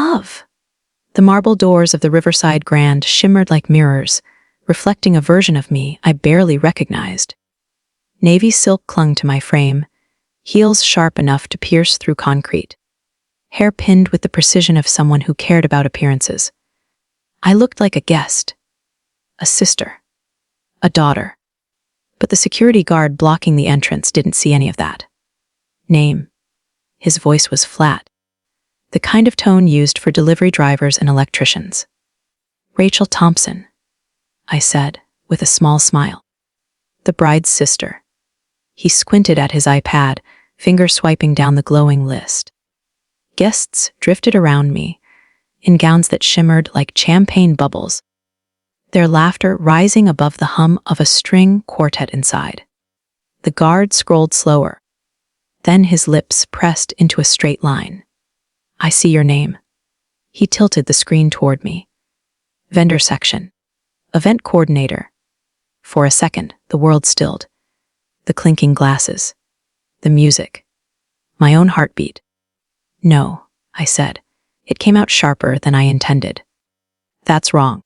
love. The marble doors of the Riverside Grand shimmered like mirrors, reflecting a version of me I barely recognized. Navy silk clung to my frame, heels sharp enough to pierce through concrete, hair pinned with the precision of someone who cared about appearances. I looked like a guest, a sister, a daughter. But the security guard blocking the entrance didn't see any of that. Name. His voice was flat, the kind of tone used for delivery drivers and electricians. Rachel Thompson, I said, with a small smile. The bride's sister. He squinted at his iPad, finger swiping down the glowing list. Guests drifted around me, in gowns that shimmered like champagne bubbles, their laughter rising above the hum of a string quartet inside. The guard scrolled slower. Then his lips pressed into a straight line. I see your name. He tilted the screen toward me. Vendor section. Event coordinator. For a second, the world stilled. The clinking glasses. The music. My own heartbeat. No, I said. It came out sharper than I intended. That's wrong.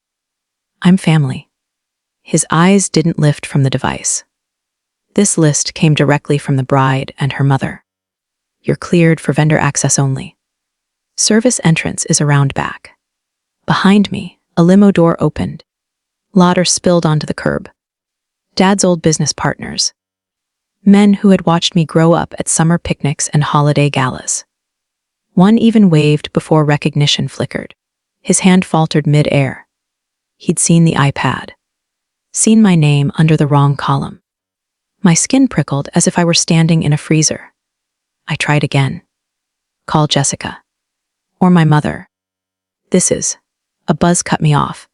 I'm family. His eyes didn't lift from the device. This list came directly from the bride and her mother. You're cleared for vendor access only. Service entrance is around back. Behind me, a limo door opened. Lauder spilled onto the curb. Dad's old business partners. Men who had watched me grow up at summer picnics and holiday galas. One even waved before recognition flickered. His hand faltered mid-air. He'd seen the iPad. Seen my name under the wrong column. My skin prickled as if I were standing in a freezer. I tried again. Call Jessica. Or my mother. A buzz cut me off.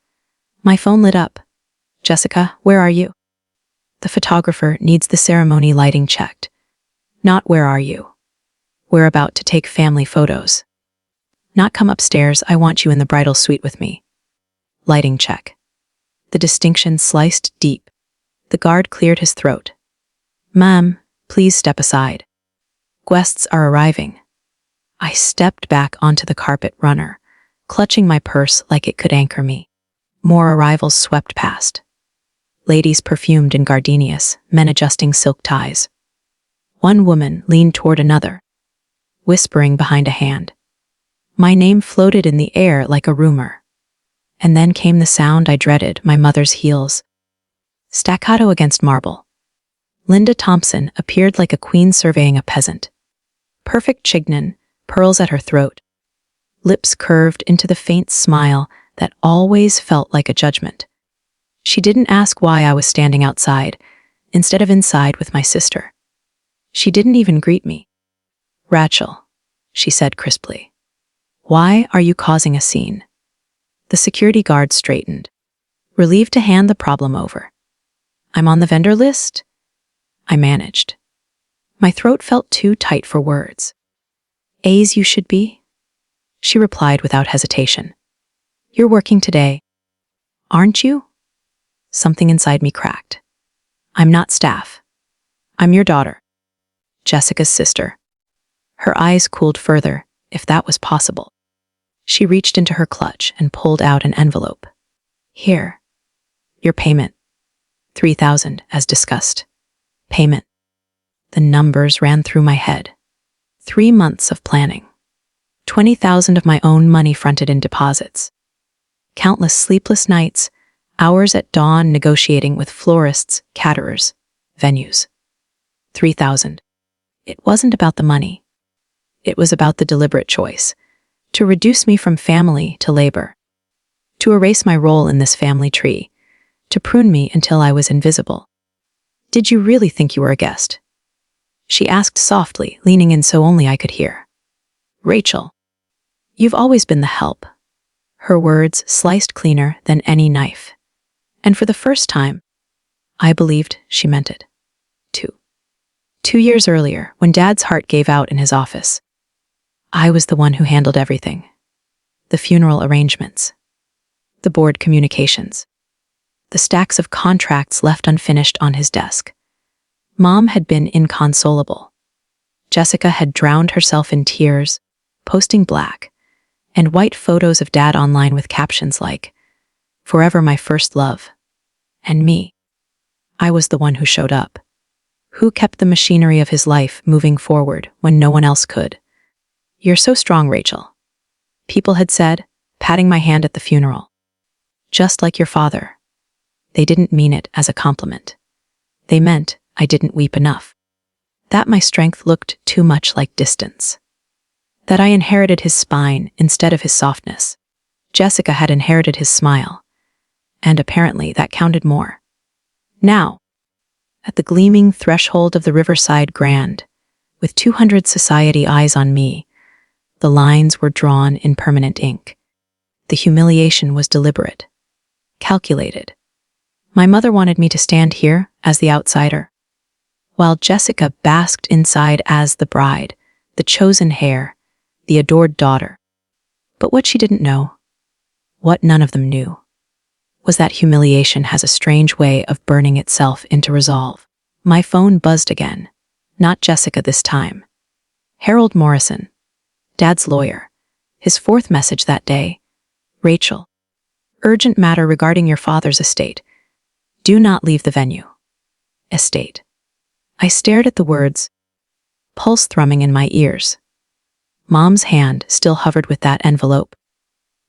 My phone lit up. Jessica, where are you? The photographer needs the ceremony lighting checked. Not where are you? We're about to take family photos. Not come upstairs, I want you in the bridal suite with me. Lighting check. The distinction sliced deep. The guard cleared his throat. Ma'am, please step aside. Guests are arriving. I stepped back onto the carpet runner, clutching my purse like it could anchor me. More arrivals swept past. Ladies perfumed and gardenias, men adjusting silk ties. One woman leaned toward another, whispering behind a hand. My name floated in the air like a rumor. And then came the sound I dreaded, my mother's heels. Staccato against marble. Linda Thompson appeared like a queen surveying a peasant. Perfect chignon, pearls at her throat. Lips curved into the faint smile that always felt like a judgment. She didn't ask why I was standing outside, instead of inside with my sister. She didn't even greet me. Rachel, she said crisply. Why are you causing a scene? The security guard straightened, relieved to hand the problem over. I'm on the vendor list? I managed. My throat felt too tight for words. A's you should be? She replied without hesitation. You're working today. Aren't you? Something inside me cracked. I'm not staff. I'm your daughter. Jessica's sister. Her eyes cooled further, if that was possible. She reached into her clutch and pulled out an envelope. Here. Your payment. $3,000, as discussed. Payment. The numbers ran through my head. 3 months of planning. $20,000 of my own money fronted in deposits. Countless sleepless nights, hours at dawn negotiating with florists, caterers, venues. $3,000. It wasn't about the money. It was about the deliberate choice. To reduce me from family to labor. To erase my role in this family tree. To prune me until I was invisible. Did you really think you were a guest? She asked softly, leaning in so only I could hear. Rachel, you've always been the help. Her words sliced cleaner than any knife. And for the first time, I believed she meant it. 2 years earlier, when Dad's heart gave out in his office, I was the one who handled everything. The funeral arrangements. The board communications. The stacks of contracts left unfinished on his desk. Mom had been inconsolable. Jessica had drowned herself in tears, posting black, and white photos of Dad online with captions like, "Forever my first love." And me. I was the one who showed up. Who kept the machinery of his life moving forward when no one else could. "You're so strong, Rachel," people had said, patting my hand at the funeral. "Just like your father." They didn't mean it as a compliment. They meant I didn't weep enough. That my strength looked too much like distance. That I inherited his spine instead of his softness. Jessica had inherited his smile. And apparently that counted more. Now, at the gleaming threshold of the Riverside Grand, with 200 society eyes on me, the lines were drawn in permanent ink. The humiliation was deliberate, calculated. My mother wanted me to stand here as the outsider, while Jessica basked inside as the bride, the chosen heir, the adored daughter. But what she didn't know, what none of them knew, was that humiliation has a strange way of burning itself into resolve. My phone buzzed again, not Jessica this time. Harold Morrison, Dad's lawyer, his fourth message that day. "Rachel, urgent matter regarding your father's estate. Do not leave the venue." Estate. I stared at the words, pulse thrumming in my ears. Mom's hand still hovered with that envelope.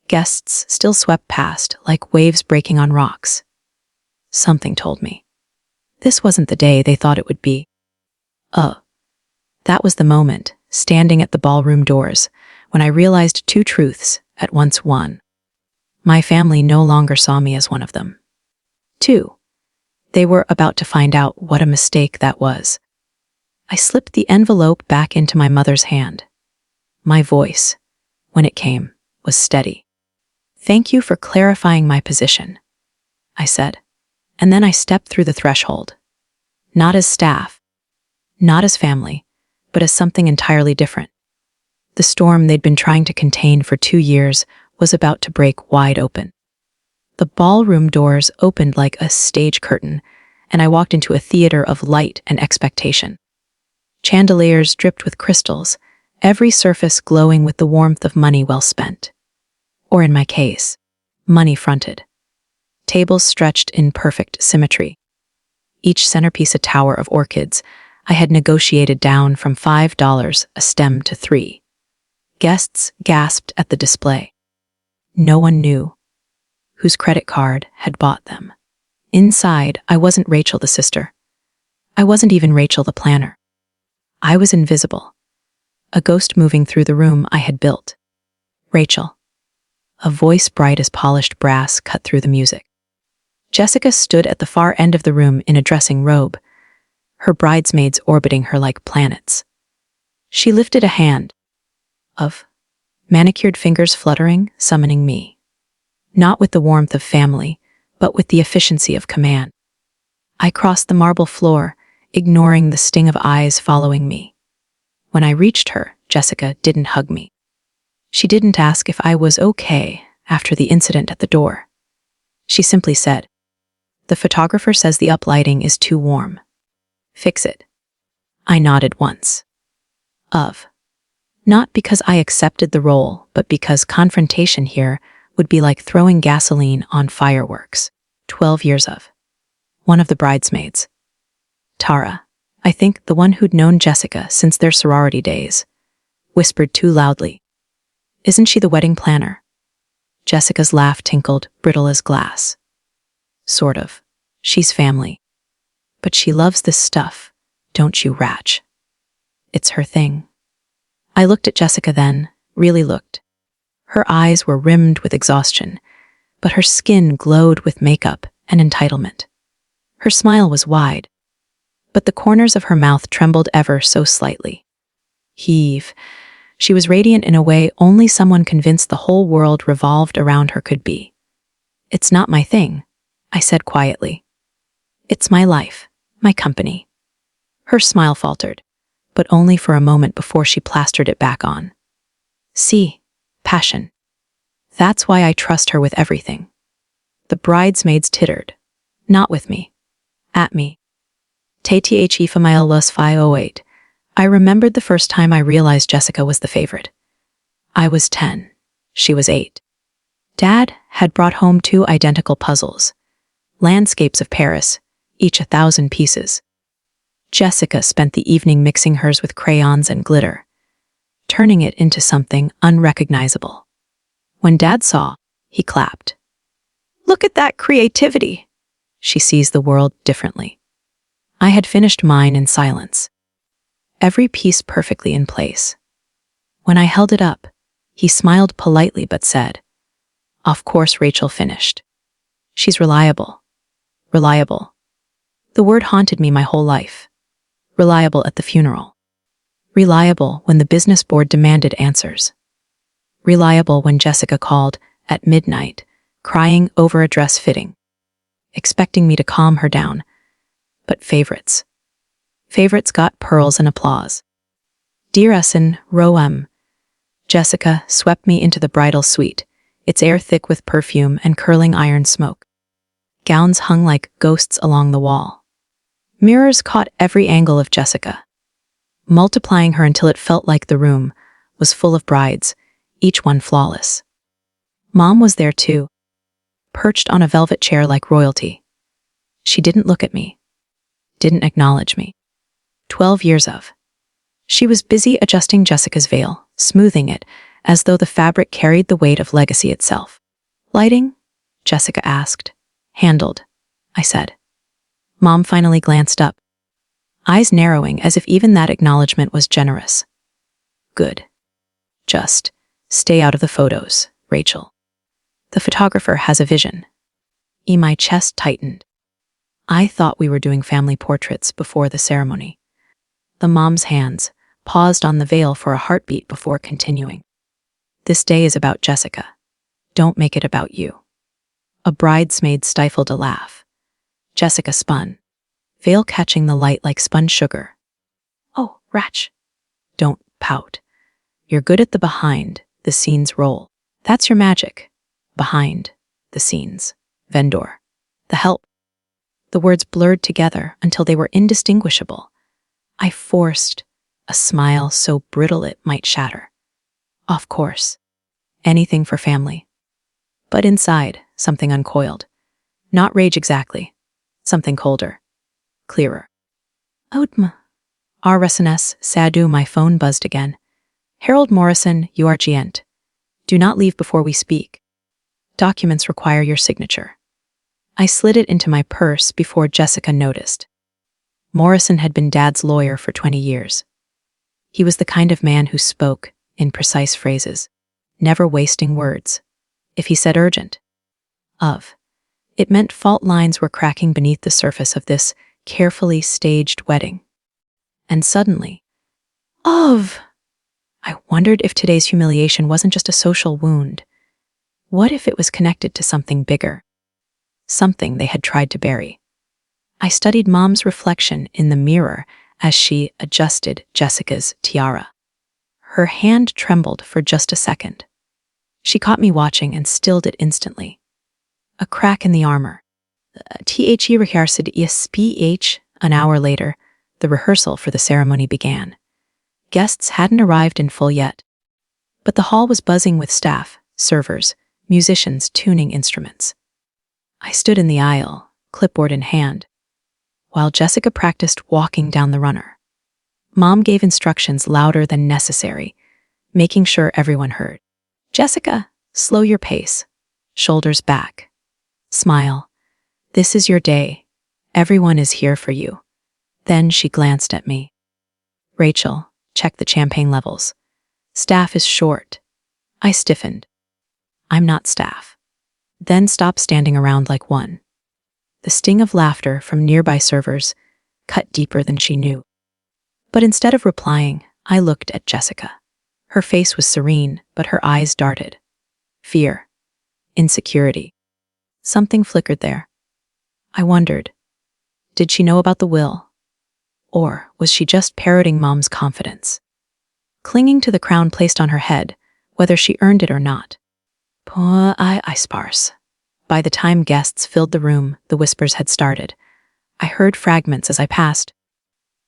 Guests still swept past like waves breaking on rocks. Something told me this wasn't the day they thought it would be. That was the moment, standing at the ballroom doors, when I realized two truths at once. One, my family no longer saw me as one of them. Two, they were about to find out what a mistake that was. I slipped the envelope back into my mother's hand. My voice, when it came, was steady. "Thank you for clarifying my position," I said, and then I stepped through the threshold. Not as staff, not as family, but as something entirely different. The storm they'd been trying to contain for 2 years was about to break wide open. The ballroom doors opened like a stage curtain, and I walked into a theater of light and expectation. Chandeliers dripped with crystals, every surface glowing with the warmth of money well spent. Or in my case, money fronted. Tables stretched in perfect symmetry. Each centerpiece a tower of orchids I had negotiated down from $5 a stem to $3. Guests gasped at the display. No one knew whose credit card had bought them. Inside, I wasn't Rachel the sister. I wasn't even Rachel the planner. I was invisible, a ghost moving through the room I had built. "Rachel." A voice bright as polished brass cut through the music. Jessica stood at the far end of the room in a dressing robe, her bridesmaids orbiting her like planets. She lifted a hand, of manicured fingers fluttering, summoning me. Not with the warmth of family, but with the efficiency of command. I crossed the marble floor, ignoring the sting of eyes following me. When I reached her, Jessica didn't hug me. She didn't ask if I was okay after the incident at the door. She simply said, "The photographer says the uplighting is too warm. Fix it." I nodded once. Not because I accepted the role, but because confrontation here would be like throwing gasoline on fireworks. 12 years of. One of the bridesmaids. Tara, I think the one who'd known Jessica since their sorority days, whispered too loudly, "Isn't she the wedding planner?" Jessica's laugh tinkled, brittle as glass. "Sort of. She's family. But she loves this stuff, don't you, Ratch? It's her thing." I looked at Jessica then, really looked. Her eyes were rimmed with exhaustion, but her skin glowed with makeup and entitlement. Her smile was wide, but the corners of her mouth trembled ever so slightly. Heave. She was radiant in a way only someone convinced the whole world revolved around her could be. "It's not my thing," I said quietly. "It's my life, my company." Her smile faltered, but only for a moment before she plastered it back on. "See, passion. That's why I trust her with everything." The bridesmaids tittered, not with me, at me. TTHE 508. I remembered the first time I realized Jessica was the favorite. I was 10. She was 8. Dad had brought home 2 identical puzzles, landscapes of Paris, each 1,000 pieces. Jessica spent the evening mixing hers with crayons and glitter, turning it into something unrecognizable. When Dad saw, he clapped. "Look at that creativity!" She sees the world differently. I had finished mine in silence, every piece perfectly in place. When I held it up, he smiled politely but said, "Of course Rachel finished. She's reliable." Reliable. The word haunted me my whole life. Reliable at the funeral. Reliable when the business board demanded answers. Reliable when Jessica called at midnight, crying over a dress fitting, expecting me to calm her down. But favorites. Favorites got pearls and applause. Dear Essen, row M. Jessica swept me into the bridal suite, its air thick with perfume and curling iron smoke. Gowns hung like ghosts along the wall. Mirrors caught every angle of Jessica, multiplying her until it felt like the room was full of brides, each one flawless. Mom was there too, perched on a velvet chair like royalty. She didn't look at me, didn't acknowledge me. 12 years of. She was busy adjusting Jessica's veil, smoothing it, as though the fabric carried the weight of legacy itself. "Lighting?" Jessica asked. "Handled," I said. Mom finally glanced up, eyes narrowing as if even that acknowledgement was generous. "Good. Just stay out of the photos, Rachel. The photographer has a vision." My chest tightened. I thought we were doing family portraits before the ceremony. The mom's hands paused on the veil for a heartbeat before continuing. "This day is about Jessica. Don't make it about you." A bridesmaid stifled a laugh. Jessica spun, veil catching the light like spun sugar. "Oh, Ratch." "Don't pout. You're good at the behind the scenes role. That's your magic. Behind the scenes. Vendor. The help." The words blurred together until they were indistinguishable. I forced a smile so brittle it might shatter. Of course. Anything for family. But inside, something uncoiled. Not rage exactly. Something colder. Clearer. "Outma." "RSNS, Sadu." My phone buzzed again. "Harold Morrison, URGent. Do not leave before we speak. Documents require your signature." I slid it into my purse before Jessica noticed. Morrison had been Dad's lawyer for 20 years. He was the kind of man who spoke in precise phrases, never wasting words. If he said urgent, it meant fault lines were cracking beneath the surface of this carefully staged wedding. And suddenly, I wondered if today's humiliation wasn't just a social wound. What if it was connected to something bigger? Something they had tried to bury. I studied Mom's reflection in the mirror as she adjusted Jessica's tiara. Her hand trembled for just a second. She caught me watching and stilled it instantly. A crack in the armor. "The rehearsed ESPH." An hour later, the rehearsal for the ceremony began. Guests hadn't arrived in full yet, but the hall was buzzing with staff, servers, musicians tuning instruments. I stood in the aisle, clipboard in hand, while Jessica practiced walking down the runner. Mom gave instructions louder than necessary, making sure everyone heard. "Jessica, slow your pace. Shoulders back. Smile. This is your day. Everyone is here for you." Then she glanced at me. "Rachel, check the champagne levels. Staff is short." I stiffened. "I'm not staff." Then stopped standing around like one. The sting of laughter from nearby servers cut deeper than she knew. But instead of replying, I looked at Jessica. Her face was serene, but her eyes darted. Fear. Insecurity. Something flickered there. I wondered, did she know about the will? Or was she just parroting Mom's confidence? Clinging to the crown placed on her head, whether she earned it or not. I sparse. By the time guests filled the room, the whispers had started. I heard fragments as I passed.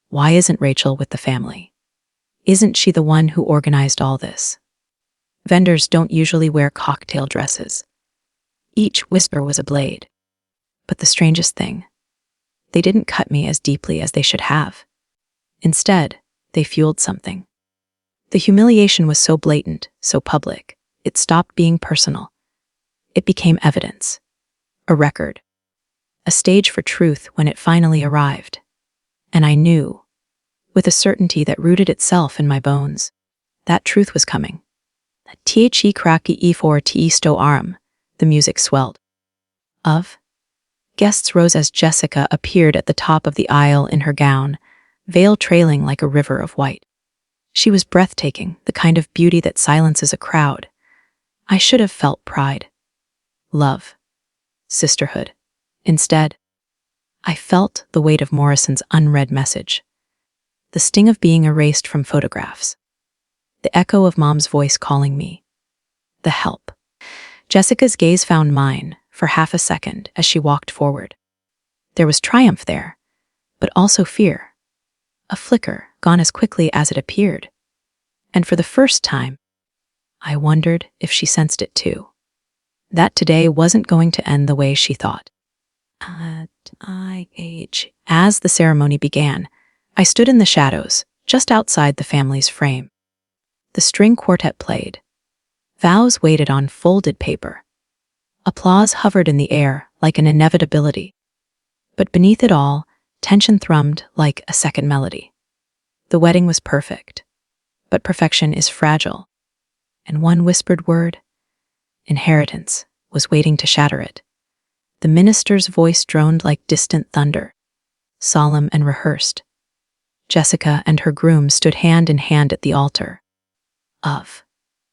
Why isn't Rachel with the family? Isn't she the one who organized all this? Vendors don't usually wear cocktail dresses. Each whisper was a blade. But the strangest thing, they didn't cut me as deeply as they should have. Instead, they fueled something. The humiliation was so blatant, so public, it stopped being personal. It became evidence, a record, a stage for truth when it finally arrived. And I knew, with a certainty that rooted itself in my bones, that truth was coming. The kraki e4 sto arm, the music swelled. Guests rose as Jessica appeared at the top of the aisle in her gown, veil trailing like a river of white. She was breathtaking, the kind of beauty that silences a crowd. I should have felt pride, love, sisterhood. Instead, I felt the weight of Morrison's unread message, the sting of being erased from photographs, the echo of Mom's voice calling me, the help. Jessica's gaze found mine for half a second as she walked forward. There was triumph there, but also fear, a flicker gone as quickly as it appeared. And for the first time, I wondered if she sensed it too, that today wasn't going to end the way she thought. As the ceremony began, I stood in the shadows, just outside the family's frame. The string quartet played. Vows waited on folded paper. Applause hovered in the air like an inevitability. But beneath it all, tension thrummed like a second melody. The wedding was perfect, but perfection is fragile. And one whispered word, inheritance, was waiting to shatter it. The minister's voice droned like distant thunder, solemn and rehearsed. Jessica and her groom stood hand in hand at the altar.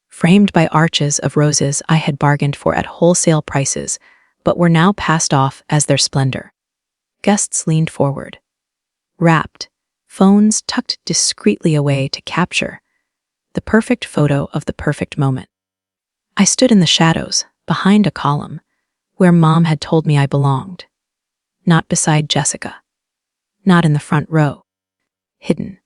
Framed by arches of roses I had bargained for at wholesale prices, but were now passed off as their splendor. Guests leaned forward, rapt, phones tucked discreetly away to capture the perfect photo of the perfect moment. I stood in the shadows, behind a column, where Mom had told me I belonged. Not beside Jessica. Not in the front row. Hidden.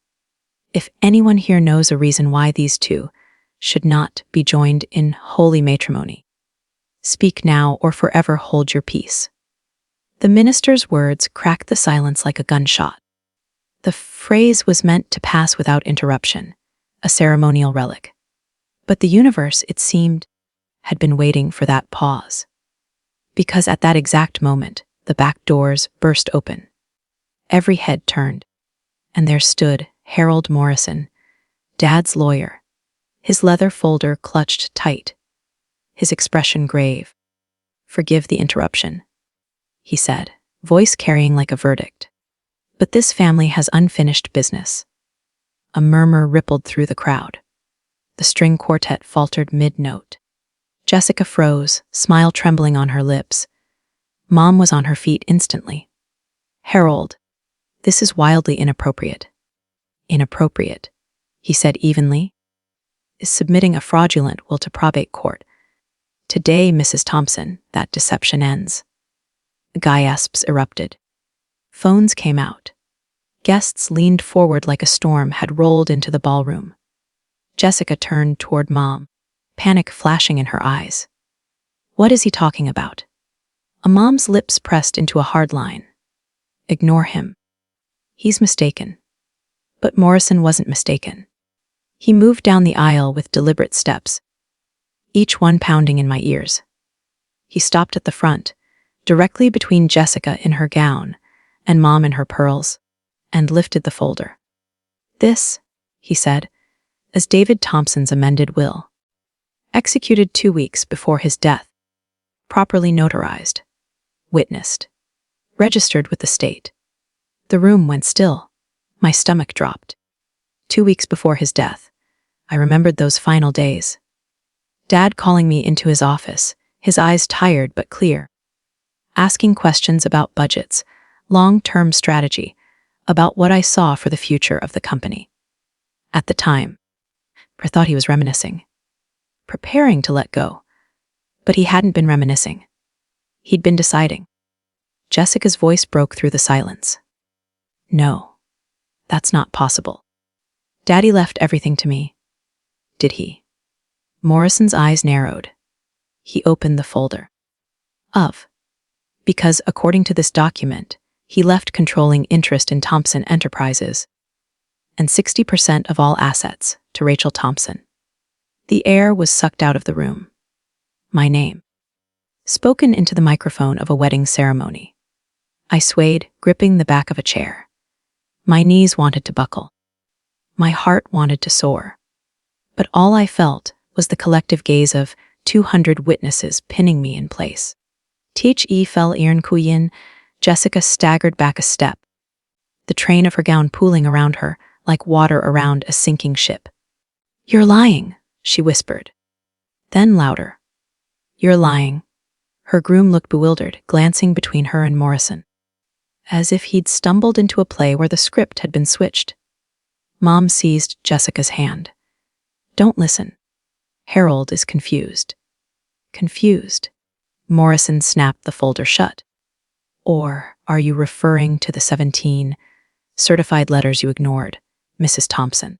If anyone here knows a reason why these two should not be joined in holy matrimony, speak now or forever hold your peace. The minister's words cracked the silence like a gunshot. The phrase was meant to pass without interruption, a ceremonial relic. But the universe, it seemed, had been waiting for that pause. Because at that exact moment, the back doors burst open. Every head turned, and there stood Harold Morrison, Dad's lawyer, his leather folder clutched tight, his expression grave. "Forgive the interruption," he said, voice carrying like a verdict. "But this family has unfinished business." A murmur rippled through the crowd. The string quartet faltered mid-note. Jessica froze, smile trembling on her lips. Mom was on her feet instantly. "Harold, this is wildly inappropriate." "Inappropriate," he said evenly, "is submitting a fraudulent will to probate court. Today, Mrs. Thompson, that deception ends." Gasps erupted. Phones came out. Guests leaned forward like a storm had rolled into the ballroom. Jessica turned toward Mom, panic flashing in her eyes. "What is he talking about?" Mom's lips pressed into a hard line. "Ignore him. He's mistaken." But Morrison wasn't mistaken. He moved down the aisle with deliberate steps, each one pounding in my ears. He stopped at the front, directly between Jessica in her gown and Mom in her pearls, and lifted the folder. "This," he said, "is David Thompson's amended will. Executed 2 weeks before his death. Properly notarized. Witnessed. Registered with the state." The room went still. My stomach dropped. 2 weeks before his death. I remembered those final days. Dad calling me into his office, his eyes tired but clear. Asking questions about budgets, long-term strategy, about what I saw for the future of the company. At the time, I thought he was reminiscing, preparing to let go. But he hadn't been reminiscing. He'd been deciding. Jessica's voice broke through the silence. "No, that's not possible. Daddy left everything to me." "Did he?" Morrison's eyes narrowed. He opened the folder. Because according to this document, he left controlling interest in Thompson Enterprises and 60% of all assets to Rachel Thompson. The air was sucked out of the room. My name, spoken into the microphone of a wedding ceremony. I swayed, gripping the back of a chair. My knees wanted to buckle. My heart wanted to soar. But all I felt was the collective gaze of 200 witnesses pinning me in place. The fell Ian Kuyin, Jessica staggered back a step, the train of her gown pooling around her like water around a sinking ship. "You're lying," she whispered. Then louder. "You're lying." Her groom looked bewildered, glancing between her and Morrison, as if he'd stumbled into a play where the script had been switched. Mom seized Jessica's hand. "Don't listen. Harold is confused." Confused. Morrison snapped the folder shut. "Or are you referring to the 17 certified letters you ignored, Mrs. Thompson?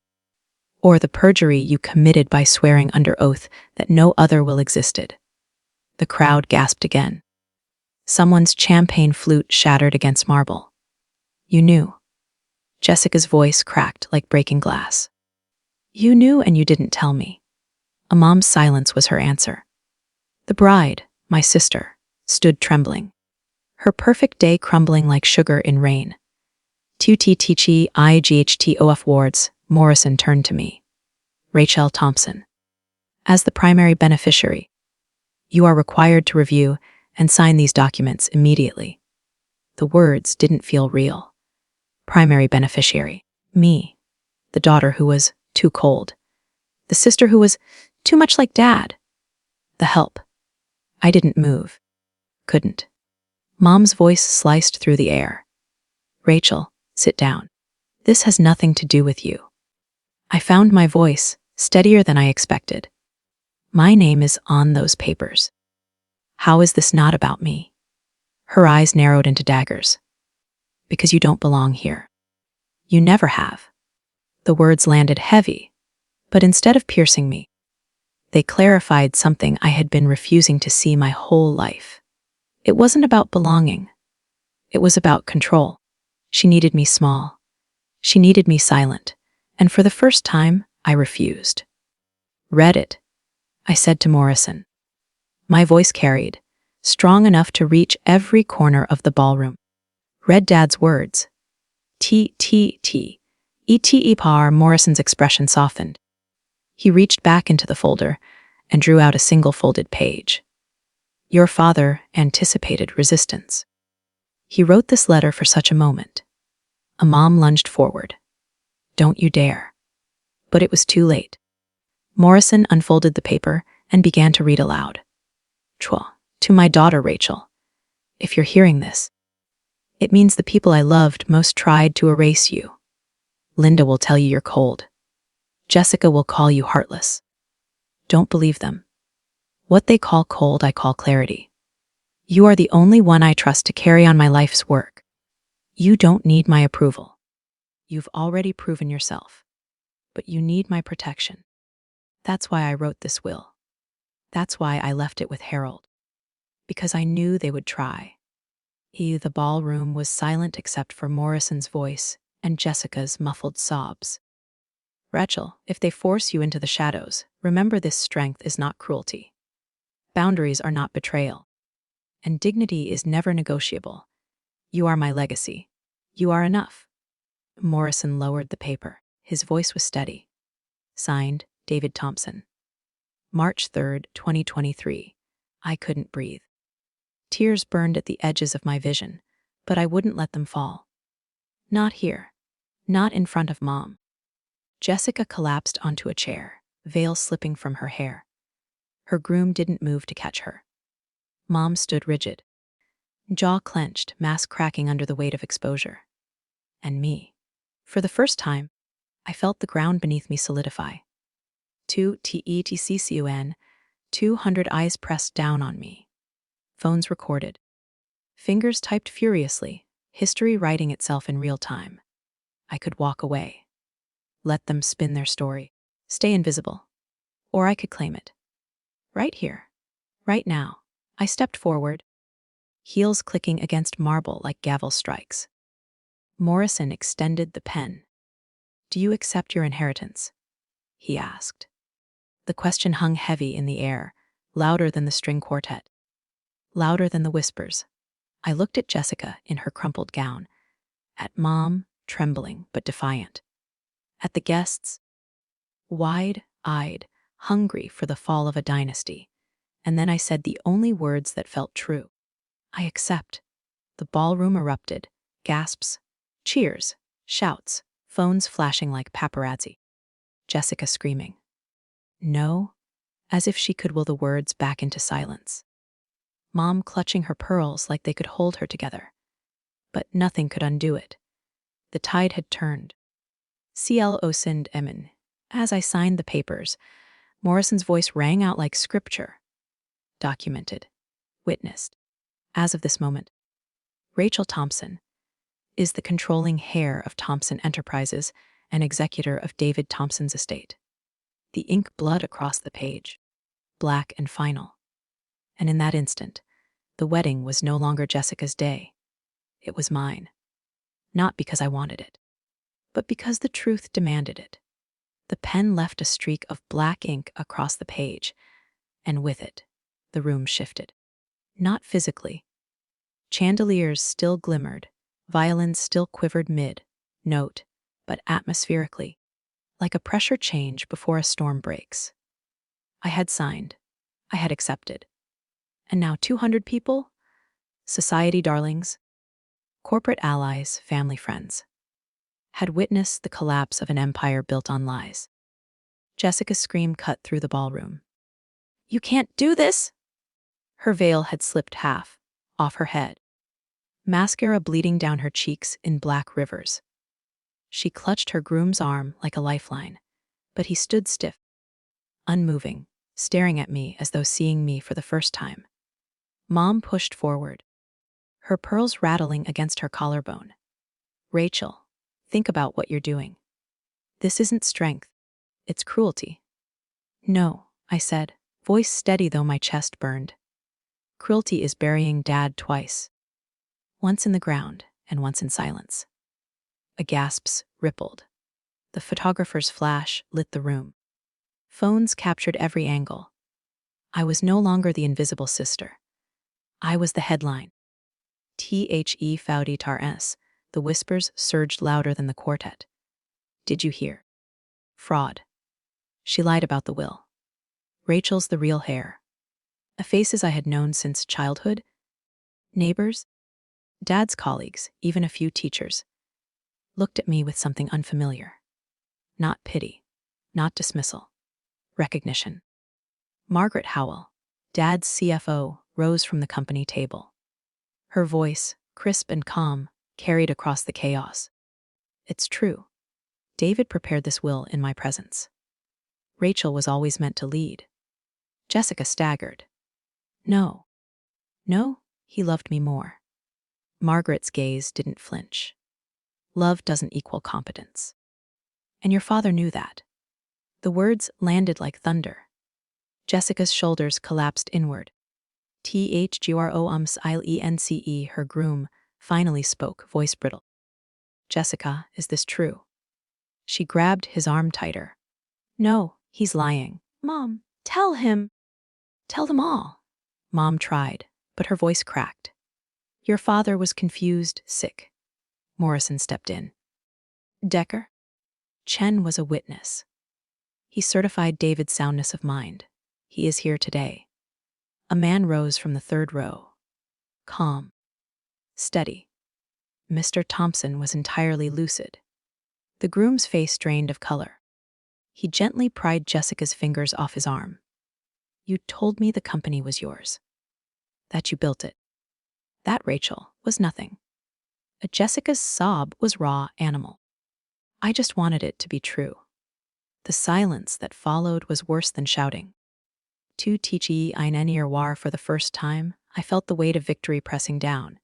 Or the perjury you committed by swearing under oath that no other will existed?" The crowd gasped again. Someone's champagne flute shattered against marble. "You knew." Jessica's voice cracked like breaking glass. "You knew and you didn't tell me." A mom's silence was her answer. The bride, my sister, stood trembling, her perfect day crumbling like sugar in rain. "TUTTCHIGHTOF wards," Morrison turned to me. "Rachel Thompson. As the primary beneficiary, you are required to review and sign these documents immediately." The words didn't feel real. Primary beneficiary. Me. The daughter who was too cold. The sister who was too much like Dad. The help. I didn't move. Couldn't. Mom's voice sliced through the air. "Rachel, sit down. This has nothing to do with you." I found my voice, steadier than I expected. "My name is on those papers. How is this not about me?" Her eyes narrowed into daggers. "Because you don't belong here. You never have." The words landed heavy, but instead of piercing me, they clarified something I had been refusing to see my whole life. It wasn't about belonging. It was about control. She needed me small. She needed me silent. And for the first time, I refused. "Read it," I said to Morrison. My voice carried, strong enough to reach every corner of the ballroom. "Read Dad's words." Par. Morrison's expression softened. He reached back into the folder and drew out a single folded page. "Your father anticipated resistance. He wrote this letter for such a moment." A mom lunged forward. "Don't you dare." But it was too late. Morrison unfolded the paper and began to read aloud. "To my daughter Rachel, if you're hearing this, it means the people I loved most tried to erase you. Linda will tell you you're cold. Jessica will call you heartless. Don't believe them. What they call cold, I call clarity. You are the only one I trust to carry on my life's work. You don't need my approval. You've already proven yourself. But you need my protection. That's why I wrote this will. That's why I left it with Harold. Because I knew they would try." The ballroom was silent except for Morrison's voice and Jessica's muffled sobs. "Rachel, if they force you into the shadows, remember this strength is not cruelty. Boundaries are not betrayal. And dignity is never negotiable. You are my legacy. You are enough." Morrison lowered the paper. His voice was steady. Signed, David Thompson. March 3rd, 2023. I couldn't breathe. Tears burned at the edges of my vision, but I wouldn't let them fall. Not here. Not in front of Mom. Jessica collapsed onto a chair, veil slipping from her hair. Her groom didn't move to catch her. Mom stood rigid, jaw clenched, mask cracking under the weight of exposure. And me. For the first time, I felt the ground beneath me solidify. 200 eyes pressed down on me. Phones recorded. Fingers typed furiously, history writing itself in real time. I could walk away. Let them spin their story. Stay invisible. Or I could claim it. Right here. Right now. I stepped forward, heels clicking against marble like gavel strikes. Morrison extended the pen. "Do you accept your inheritance?" he asked. The question hung heavy in the air, louder than the string quartet, louder than the whispers. I looked at Jessica in her crumpled gown, at Mom, trembling but defiant, at the guests, wide-eyed, hungry for the fall of a dynasty. And then I said the only words that felt true. "I accept." The ballroom erupted, gasps, cheers, shouts, phones flashing like paparazzi. Jessica screaming. "No," as if she could will the words back into silence. Mom clutching her pearls like they could hold her together. But nothing could undo it. The tide had turned. CLO sinned Emin. As I signed the papers, Morrison's voice rang out like scripture. Documented. Witnessed. As of this moment, Rachel Thompson is the controlling heir of Thompson Enterprises and executor of David Thompson's estate. The ink bled across the page, black and final. And in that instant, the wedding was no longer Jessica's day. It was mine. Not because I wanted it, but because the truth demanded it. The pen left a streak of black ink across the page, and with it, the room shifted. Not physically. Chandeliers still glimmered, violins still quivered mid-note, but atmospherically, like a pressure change before a storm breaks. I had signed. I had accepted. And now 200 people? Society darlings, corporate allies, family friends, had witnessed the collapse of an empire built on lies. Jessica's scream cut through the ballroom. "You can't do this!" Her veil had slipped half, off her head, mascara bleeding down her cheeks in black rivers. She clutched her groom's arm like a lifeline, but he stood stiff, unmoving, staring at me as though seeing me for the first time. Mom pushed forward, her pearls rattling against her collarbone. "Rachel, think about what you're doing. This isn't strength, it's cruelty." "No," I said, voice steady though my chest burned. "Cruelty is burying Dad twice. Once in the ground and once in silence." A gasps rippled. The photographer's flash lit the room. Phones captured every angle. I was no longer the invisible sister. I was the headline. "The Foudy Tar S." The whispers surged louder than the quartet. "Did you hear? Fraud. She lied about the will. Rachel's the real heir." Faces I had known since childhood. Neighbors, Dad's colleagues, even a few teachers, looked at me with something unfamiliar. Not pity, not dismissal. Recognition. Margaret Howell, Dad's CFO, rose from the company table. Her voice, crisp and calm, carried across the chaos. "It's true. David prepared this will in my presence. Rachel was always meant to lead." Jessica staggered. "No. No, he loved me more." Margaret's gaze didn't flinch. "Love doesn't equal competence. And your father knew that." The words landed like thunder. Jessica's shoulders collapsed inward. "THGROMSILENCE," her groom, finally spoke, voice brittle. "Jessica, is this true?" She grabbed his arm tighter. "No, he's lying." "Mom, tell him." "Tell them all." Mom tried, but her voice cracked. "Your father was confused, sick." Morrison stepped in. "Decker?" Chen was a witness. He certified David's soundness of mind. He is here today. A man rose from the third row. Calm. Steady. Mr. Thompson was entirely lucid. The groom's face drained of color. He gently pried Jessica's fingers off his arm. "You told me the company was yours. That you built it. That, Rachel, was nothing." Jessica's sob was raw animal. "I just wanted it to be true." The silence that followed was worse than shouting. Tu tichi ein war. For the first time, I felt the weight of victory pressing down.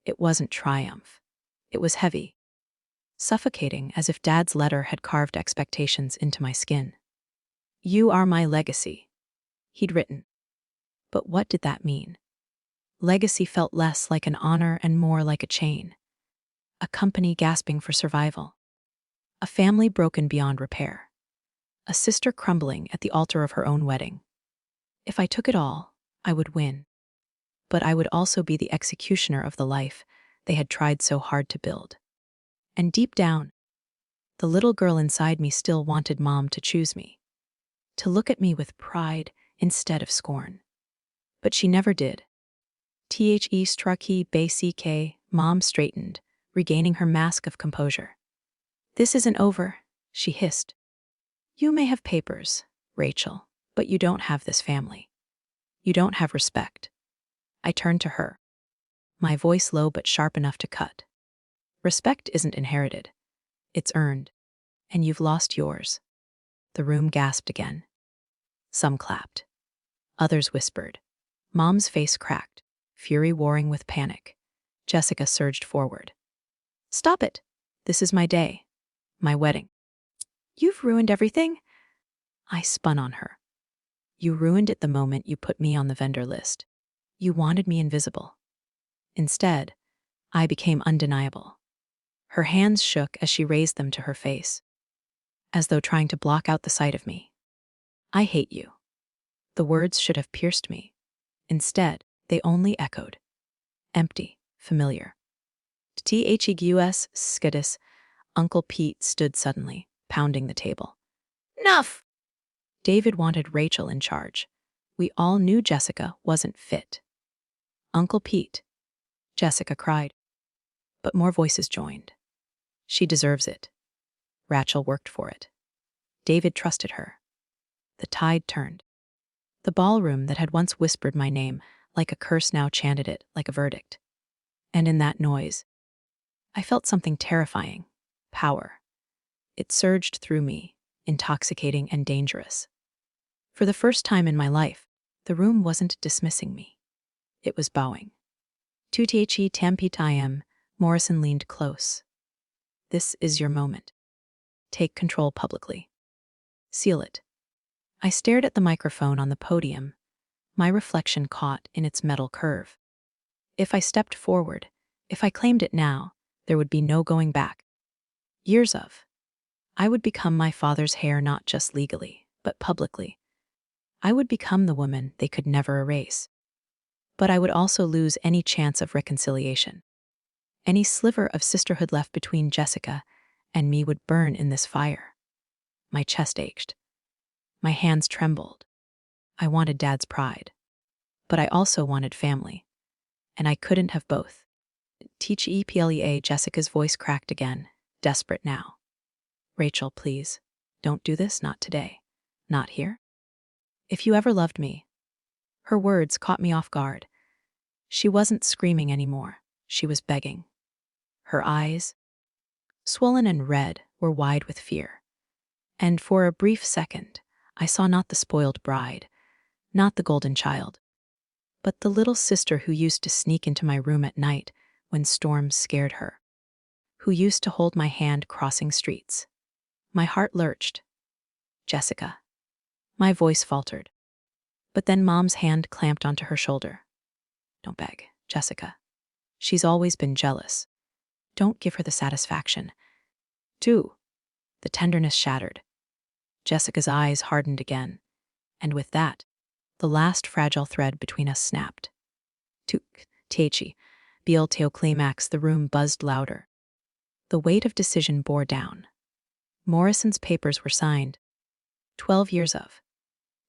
It wasn't triumph. It was heavy. Suffocating, as if Dad's letter had carved expectations into my skin. "You are my legacy," he'd written. But what did that mean? Legacy felt less like an honor and more like a chain. A company gasping for survival. A family broken beyond repair. A sister crumbling at the altar of her own wedding. If I took it all, I would win. But I would also be the executioner of the life they had tried so hard to build. And deep down, the little girl inside me still wanted Mom to choose me. To look at me with pride instead of scorn. But she never did. The struck basic, Mom straightened, regaining her mask of composure. "This isn't over," she hissed. "You may have papers, Rachel, but you don't have this family. You don't have respect." I turned to her, my voice low but sharp enough to cut. "Respect isn't inherited. It's earned. And you've lost yours." The room gasped again. Some clapped. Others whispered. Mom's face cracked, fury warring with panic. Jessica surged forward. "Stop it! This is my day. My wedding." "You've ruined everything." I spun on her. "You ruined it the moment you put me on the vendor list. You wanted me invisible. Instead, I became undeniable." Her hands shook as she raised them to her face, as though trying to block out the sight of me. "I hate you." The words should have pierced me. Instead, they only echoed. Empty, familiar. "Thegus skidus." Uncle Pete stood suddenly, pounding the table. "Enough!" David wanted Rachel in charge. We all knew Jessica wasn't fit. "Uncle Pete," Jessica cried. But more voices joined. "She deserves it. Rachel worked for it. David trusted her." The tide turned. The ballroom that had once whispered my name like a curse now chanted it like a verdict. And in that noise, I felt something terrifying. Power. It surged through me, intoxicating and dangerous. For the first time in my life, the room wasn't dismissing me. It was bowing. "Tutie tampitayam," Morrison leaned close. "This is your moment. Take control publicly. Seal it." I stared at the microphone on the podium, my reflection caught in its metal curve. If I stepped forward, if I claimed it now, there would be no going back. Years of. I would become my father's heir not just legally, but publicly. I would become the woman they could never erase. But I would also lose any chance of reconciliation. Any sliver of sisterhood left between Jessica and me would burn in this fire. My chest ached. My hands trembled. I wanted Dad's pride. But I also wanted family. And I couldn't have both. "Teach EPLEA," Jessica's voice cracked again, desperate now. "Rachel, please, don't do this, not today. Not here. If you ever loved me." Her words caught me off guard. She wasn't screaming anymore. She was begging. Her eyes, swollen and red, were wide with fear. And for a brief second, I saw not the spoiled bride, not the golden child, but the little sister who used to sneak into my room at night when storms scared her, who used to hold my hand crossing streets. My heart lurched. "Jessica." My voice faltered. But then Mom's hand clamped onto her shoulder. "Don't beg, Jessica. She's always been jealous. Don't give her the satisfaction." "Do." The tenderness shattered. Jessica's eyes hardened again, and with that, the last fragile thread between us snapped. "Tuk, Techi." Biel Teo climax, the room buzzed louder. The weight of decision bore down. Morrison's papers were signed. 12 years of.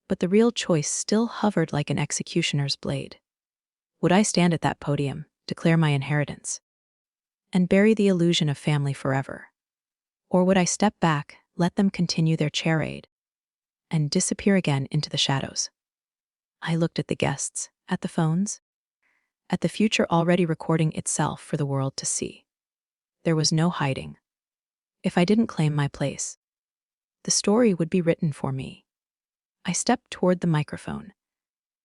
But the real choice still hovered like an executioner's blade. Would I stand at that podium, declare my inheritance, and bury the illusion of family forever? Or would I step back, let them continue their charade, and disappear again into the shadows? I looked at the guests, at the phones, at the future already recording itself for the world to see. There was no hiding. If I didn't claim my place, the story would be written for me. I stepped toward the microphone.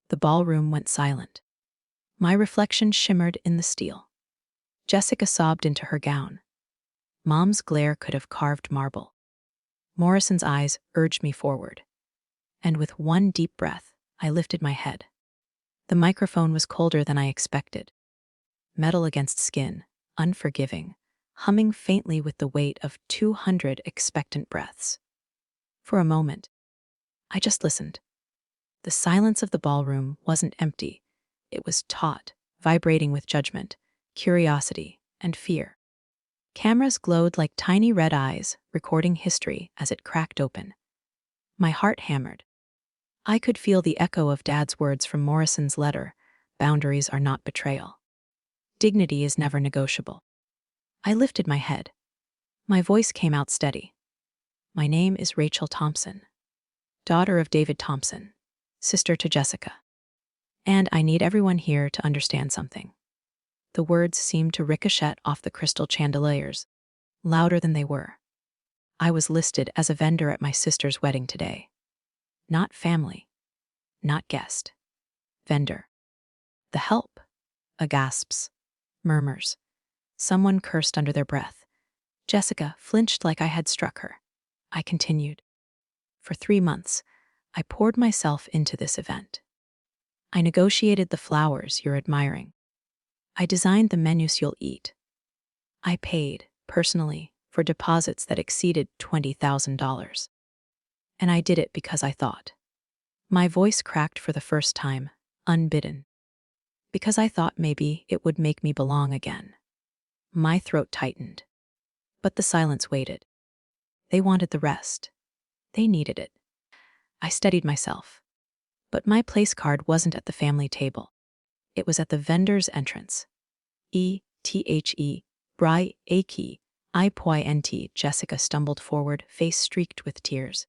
The ballroom went silent. My reflection shimmered in the steel. Jessica sobbed into her gown. Mom's glare could have carved marble. Morrison's eyes urged me forward. And with one deep breath, I lifted my head. The microphone was colder than I expected. Metal against skin, unforgiving, humming faintly with the weight of 200 expectant breaths. For a moment, I just listened. The silence of the ballroom wasn't empty. It was taut, vibrating with judgment, curiosity, and fear. Cameras glowed like tiny red eyes, recording history as it cracked open. My heart hammered. I could feel the echo of Dad's words from Morrison's letter, "Boundaries are not betrayal. Dignity is never negotiable." I lifted my head. My voice came out steady. "My name is Rachel Thompson, daughter of David Thompson, sister to Jessica. And I need everyone here to understand something." The words seemed to ricochet off the crystal chandeliers, louder than they were. I was listed as a vendor at my sister's wedding today. Not family, not guest. Vendor. The help. A gasps. Murmurs. Someone cursed under their breath. Jessica flinched like I had struck her. I continued. For 3 months, I poured myself into this event. I negotiated the flowers you're admiring. I designed the menus you'll eat. I paid, personally, for deposits that exceeded $20,000. And I did it because I thought. My voice cracked for the first time, unbidden. Because I thought maybe it would make me belong again. My throat tightened. But the silence waited. They wanted the rest. They needed it. I steadied myself. But my place card wasn't at the family table. It was at the vendor's entrance. E-T-H-E, Bry Aki, I-P-Y-N-T. Jessica stumbled forward, face streaked with tears.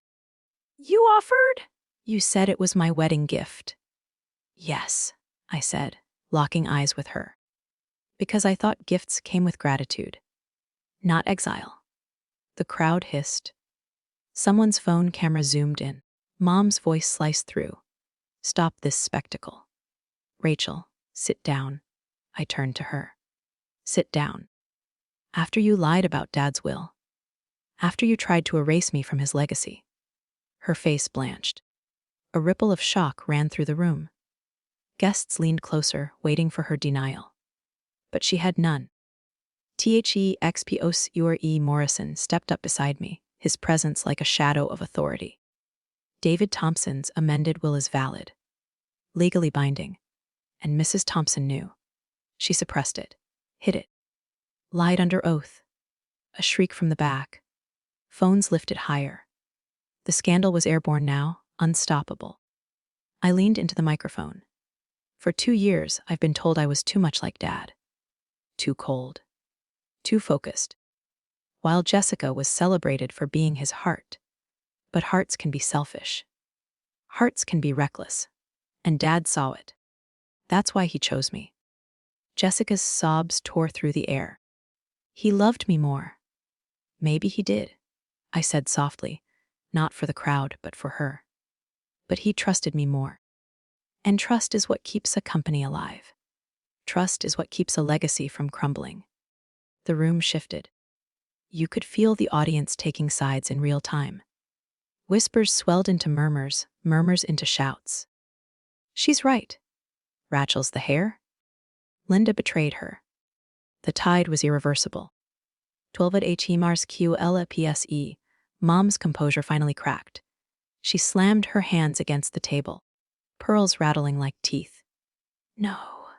"You offered?" "You said it was my wedding gift." "Yes," I said, locking eyes with her. Because I thought gifts came with gratitude, not exile. The crowd hissed. Someone's phone camera zoomed in. Mom's voice sliced through. "Stop this spectacle." "Rachel, sit down." I turned to her. "Sit down. After you lied about Dad's will. After you tried to erase me from his legacy." Her face blanched. A ripple of shock ran through the room. Guests leaned closer, waiting for her denial. But she had none. THEXPOS Morrison stepped up beside me, his presence like a shadow of authority. "David Thompson's amended will is valid, legally binding, and Mrs. Thompson knew. She suppressed it, hid it, lied under oath." A shriek from the back. Phones lifted higher. The scandal was airborne now, unstoppable. I leaned into the microphone. For 2 years, I've been told I was too much like Dad. Too cold. Too focused. While Jessica was celebrated for being his heart. But hearts can be selfish. Hearts can be reckless. And Dad saw it. That's why he chose me. Jessica's sobs tore through the air. "He loved me more." "Maybe he did," I said softly, not for the crowd, but for her. "But he trusted me more. And trust is what keeps a company alive. Trust is what keeps a legacy from crumbling." The room shifted. You could feel the audience taking sides in real time. Whispers swelled into murmurs, murmurs into shouts. "She's right. Rachel's the hair? Linda betrayed her. The tide was irreversible." 12 at H. Mars Q. Ella PSE. Mom's composure finally cracked. She slammed her hands against the table, pearls rattling like teeth. "No.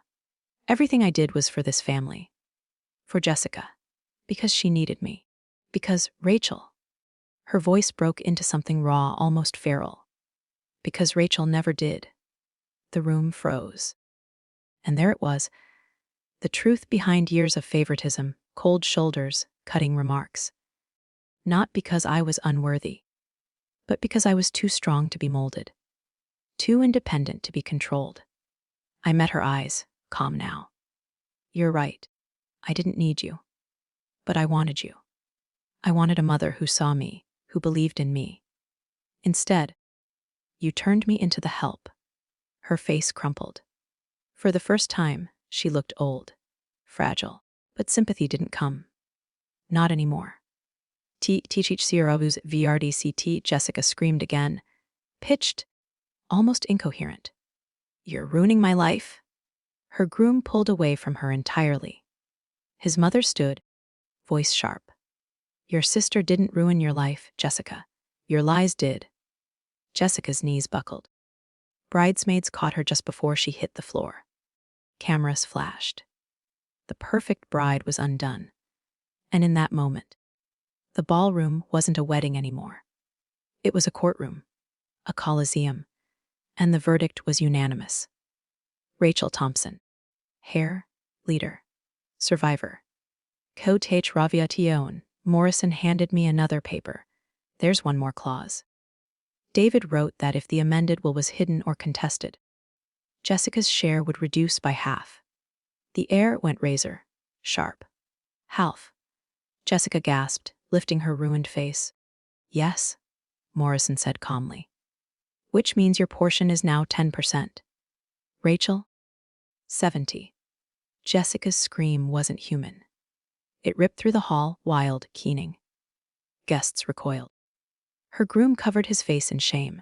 Everything I did was for this family. For Jessica. Because she needed me. Because Rachel." Her voice broke into something raw, almost feral. "Because Rachel never did." The room froze. And there it was. The truth behind years of favoritism, cold shoulders, cutting remarks. Not because I was unworthy, but because I was too strong to be molded. Too independent to be controlled. I met her eyes, calm now. "You're right. I didn't need you. But I wanted you. I wanted a mother who saw me, who believed in me. Instead, you turned me into the help." Her face crumpled. For the first time, she looked old, fragile, but sympathy didn't come. Not anymore. THCRO's VRDCT, Jessica screamed again. pitched, almost incoherent. "You're ruining my life." Her groom pulled away from her entirely. His mother stood, voice sharp. "Your sister didn't ruin your life, Jessica. Your lies did." Jessica's knees buckled. Bridesmaids caught her just before she hit the floor. Cameras flashed. The perfect bride was undone. And in that moment, the ballroom wasn't a wedding anymore. It was a courtroom, a coliseum, and the verdict was unanimous. Rachel Thompson. Hair, leader, survivor. Cote Raviation. Morrison handed me another paper. There's one more clause. David wrote that if the amended will was hidden or contested, Jessica's share would reduce by half. The air went razor sharp. "Half," Jessica gasped, lifting her ruined face. "Yes," Morrison said calmly. "Which means your portion is now 10%. Rachel? 70. Jessica's scream wasn't human. It ripped through the hall, wild, keening. Guests recoiled. Her groom covered his face in shame.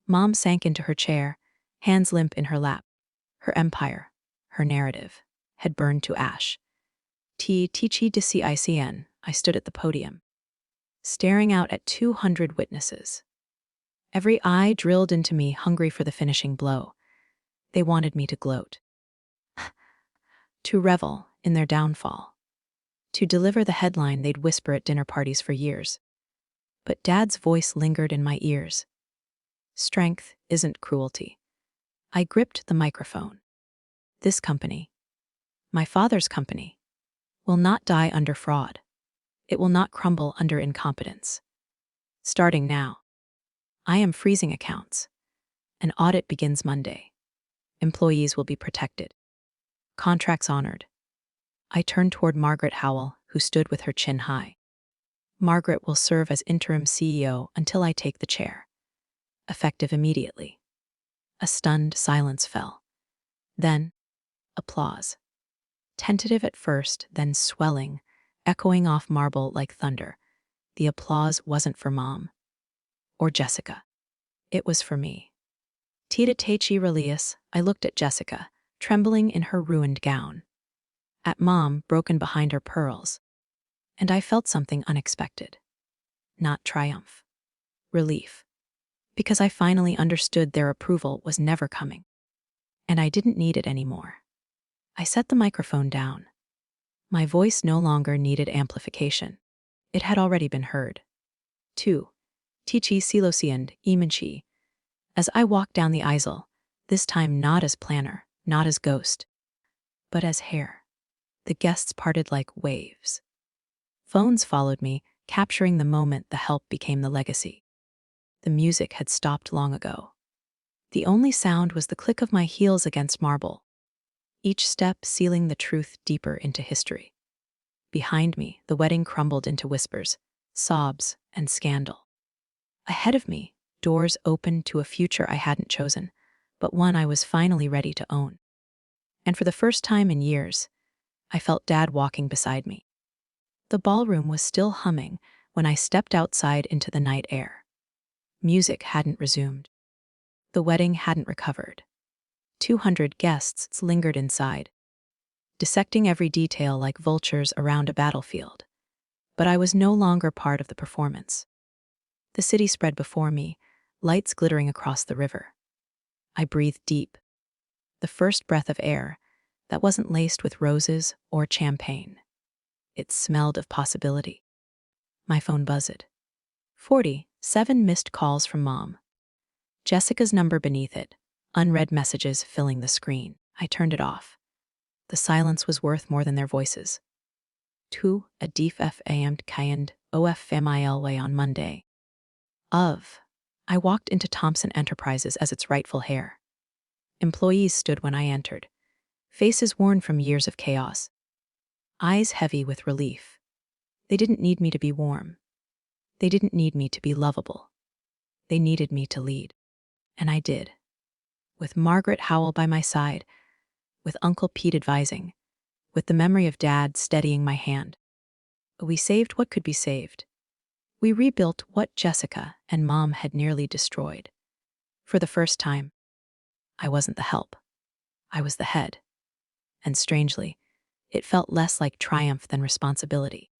Mom sank into her chair, hands limp in her lap. Her empire, her narrative, had burned to ash. T-T-C-I-C-N. I stood at the podium, staring out at 200 witnesses. Every eye drilled into me, hungry for the finishing blow. They wanted me to gloat, to revel in their downfall, to deliver the headline they'd whisper at dinner parties for years. But Dad's voice lingered in my ears. "Strength isn't cruelty." I gripped the microphone. "This company, my father's company, will not die under fraud. It will not crumble under incompetence. Starting now, I am freezing accounts. An audit begins Monday. Employees will be protected. Contracts honored." I turned toward Margaret Howell, who stood with her chin high. "Margaret will serve as interim CEO until I take the chair. Effective immediately." A stunned silence fell. Then, applause. Tentative at first, then swelling, echoing off marble like thunder. The applause wasn't for Mom or Jessica. It was for me. Tita Techi Relius, I looked at Jessica, trembling in her ruined gown. At Mom, broken behind her pearls. And I felt something unexpected. Not triumph. Relief. Because I finally understood their approval was never coming. And I didn't need it anymore. I set the microphone down. My voice no longer needed amplification. It had already been heard. 2. Tichi Silosiand Imanchi. As I walked down the aisle, this time not as planner, not as ghost, but as hair. The guests parted like waves. Phones followed me, capturing the moment the help became the legacy. The music had stopped long ago. The only sound was the click of my heels against marble, each step sealing the truth deeper into history. Behind me, the wedding crumbled into whispers, sobs, and scandal. Ahead of me, doors opened to a future I hadn't chosen, but one I was finally ready to own. And for the first time in years, I felt Dad walking beside me. The ballroom was still humming when I stepped outside into the night air. Music hadn't resumed. The wedding hadn't recovered. 200 guests lingered inside, dissecting every detail like vultures around a battlefield. But I was no longer part of the performance. The city spread before me, lights glittering across the river. I breathed deep, the first breath of air that wasn't laced with roses or champagne. It smelled of possibility. My phone buzzed. 47 missed calls from Mom. Jessica's number beneath it, unread messages filling the screen. I turned it off. The silence was worth more than their voices. 2. A deef famed kind of family on Monday. I walked into Thompson Enterprises as its rightful heir. Employees stood when I entered, faces worn from years of chaos, eyes heavy with relief. They didn't need me to be warm. They didn't need me to be lovable. They needed me to lead. And I did. With Margaret Howell by my side, with Uncle Pete advising, with the memory of Dad steadying my hand. We saved what could be saved. We rebuilt what Jessica and Mom had nearly destroyed. For the first time, I wasn't the help. I was the head. And strangely, it felt less like triumph than responsibility.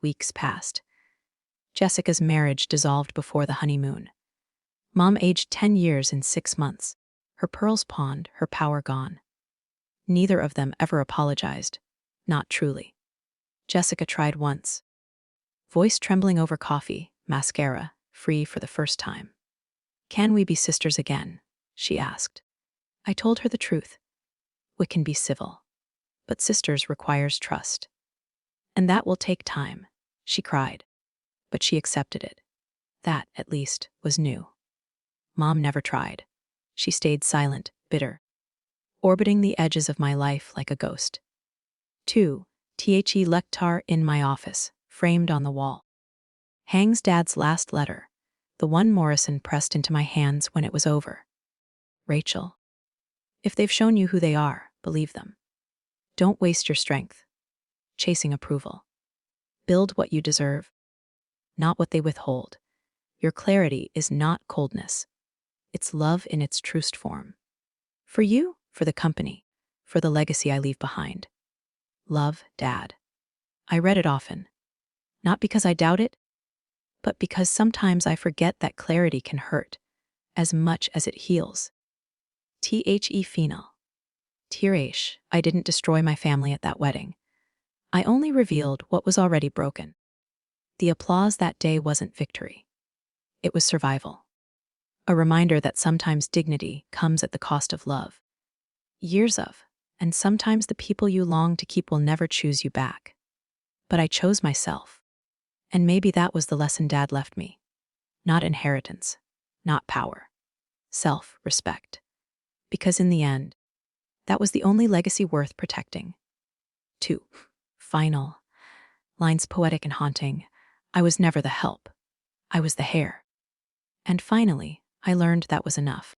Weeks passed. Jessica's marriage dissolved before the honeymoon. Mom aged 10 years in 6 months. Her pearls pawned, her power gone. Neither of them ever apologized. Not truly. Jessica tried once. Voice trembling over coffee, mascara, free for the first time. "Can we be sisters again?" she asked. I told her the truth. We can be civil. But sisters requires trust. "And that will take time," she cried. But she accepted it. That, at least, was new. Mom never tried. She stayed silent, bitter, orbiting the edges of my life like a ghost. 2. The lectar in my office, framed on the wall. Hangs Dad's last letter, the one Morrison pressed into my hands when it was over. "Rachel, if they've shown you who they are, believe them. Don't waste your strength chasing approval. Build what you deserve, not what they withhold. Your clarity is not coldness. It's love in its truest form. For you, for the company, for the legacy I leave behind. Love, Dad." I read it often, not because I doubt it, but because sometimes I forget that clarity can hurt as much as it heals. Final. Tirash, I didn't destroy my family at that wedding. I only revealed what was already broken. The applause that day wasn't victory. It was survival. A reminder that sometimes dignity comes at the cost of love. Years of, and sometimes the people you long to keep will never choose you back. But I chose myself. And maybe that was the lesson Dad left me. Not inheritance, not power. Self-respect. Because in the end, that was the only legacy worth protecting. 2. Final. Lines poetic and haunting. I was never the help. I was the hair. And finally, I learned that was enough.